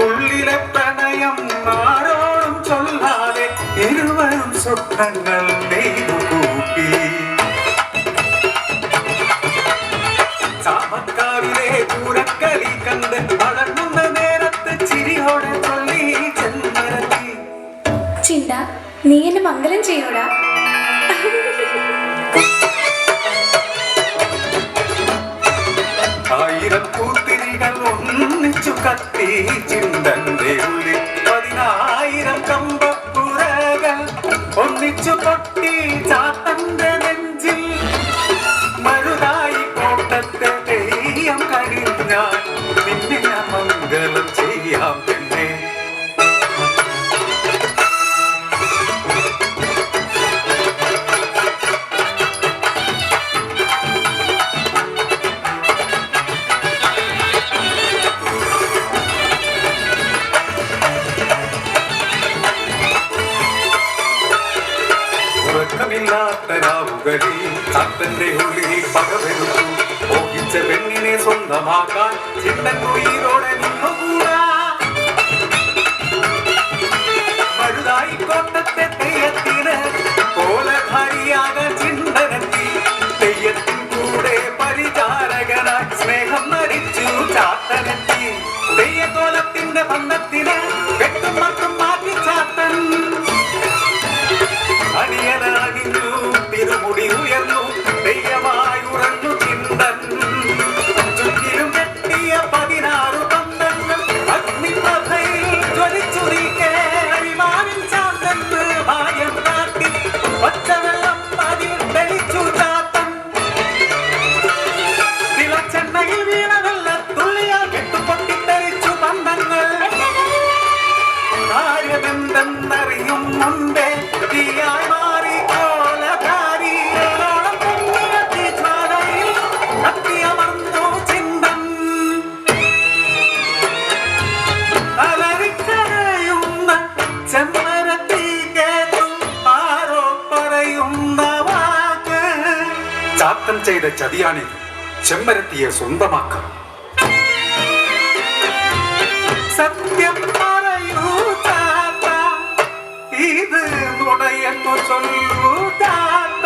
ഉള്ളിലെ പ്രണയം ആരോടും ചൊല്ലാതെ ഇരുവരും സ്വപ്നങ്ങൾ നെയ്തുകൂട്ടി. ചാമക്കാവിലെ പൂരക്കളി കണ്ട് വളർന്നുന്ന നേരത്ത് ചിരിയോടെ ചൊല്ലി ചെമ്പരത്തി. ചിണ്ട, നീ എന്നെ മംഗലം ചെയ്യൂടാ. ആയിരം പൂത്തിരികൾ ഒന്നിച്ചു കത്തി ചിന്തന്റെ ഉള്ളിൽ 10,000 കമ്പപ്പുരകൾ ഒന്നിച്ചു പൊട്ടി ചാത്തന്റെ നെഞ്ചിൽ. മരുതായി കോട്ടത്തെ തെയ്യം കഴിഞ്ഞാൽ നിന്നെ മംഗളം ചെയ്യാം പെണ്ണെ. ഉറക്കമില്ലാത്ത രാവുകളിൽ ചാത്തന്റെ ഉള്ളിൽ പകവരുത്തു. മോഹിച്ച പെണ്ണിനെ സ്വന്തമാക്കാൻ ചിന്തൻ ഉയിരോടെ നിന്നുകൂടാ. മരുതായി കോട്ടത്തെ തെയ്യത്തിന് കോലധാരിയാകാൻ ചിന്തനെത്തി. തെയ്യത്തിൻ കൂടെ പരിചാരകനായി സ്നേഹം നടിച്ചു ചാത്തനെത്തി. തെയ്യക്കോലത്തിന്റെ ബന്ധത്തിന് വെട്ടും മട്ടും മാറ്റി ചാത്തൻ. അടിയനാകിഞ്ഞു തിരുമുടി ഉയർന്നു തെയ്യമായി ഉറഞ്ഞു ചിന്തൻ. ചുറ്റിലും കെട്ടിയ 16 ബന്ധങ്ങൾ അഗ്നിപ്രഭയിൽ ജ്വലിച്ചു നീക്കേ. അരിമാവിൻ ചാന്തന്ന് ഭായം കാട്ടി പച്ചവെള്ളം അതിൽ തെളിച്ചു ചാത്തൻ. തിളച്ചെണ്ണയിൽ വീണ വെള്ളത്തുള്ളിയാൽ കെട്ടുപൊട്ടിത്തെറിച്ചു ബന്ധങ്ങൾ. കാര്യമെന്തെന്നറിയും മുമ്പേ തീയായി മാറി കോലധാരിയോളം പൊങ്ങിയെത്തി ജ്വാലയിൽ കത്തിയമർന്നു ചിന്തൻ. അലറിക്കരയുന്ന ചെമ്മരത്തി കേട്ടു ആരോ പറയുന്ന വാക്ക്. ചാത്തൻ ചെയ്ത ചതിയാണിത്, ചെമ്മരത്തിയെ സ്വന്തമാക്കാം. സത്യം പറയൂ ചാത്ത, ഇത് നുണയെന്നു ചൊല്ലൂ ചാത്ത.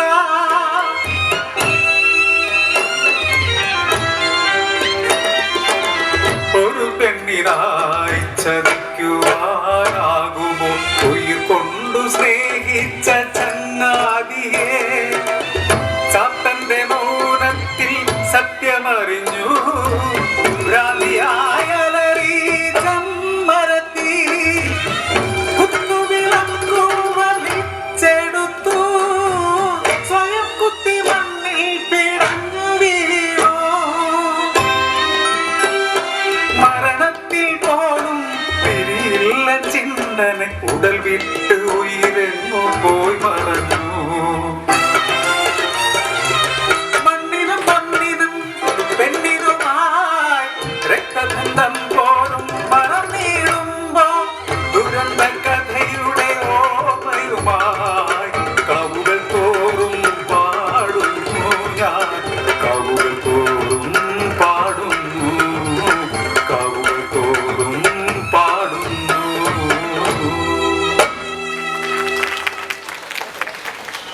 ഒരു പെണ്ണിനായി ചതിക്കുവാനാകുമോ ഉയിർ കൊണ്ടു സ്നേഹിച്ച ചങ്ങാതിയെ. ചാത്തന്റെ മൗനത്തിൽ സത്യമറിഞ്ഞു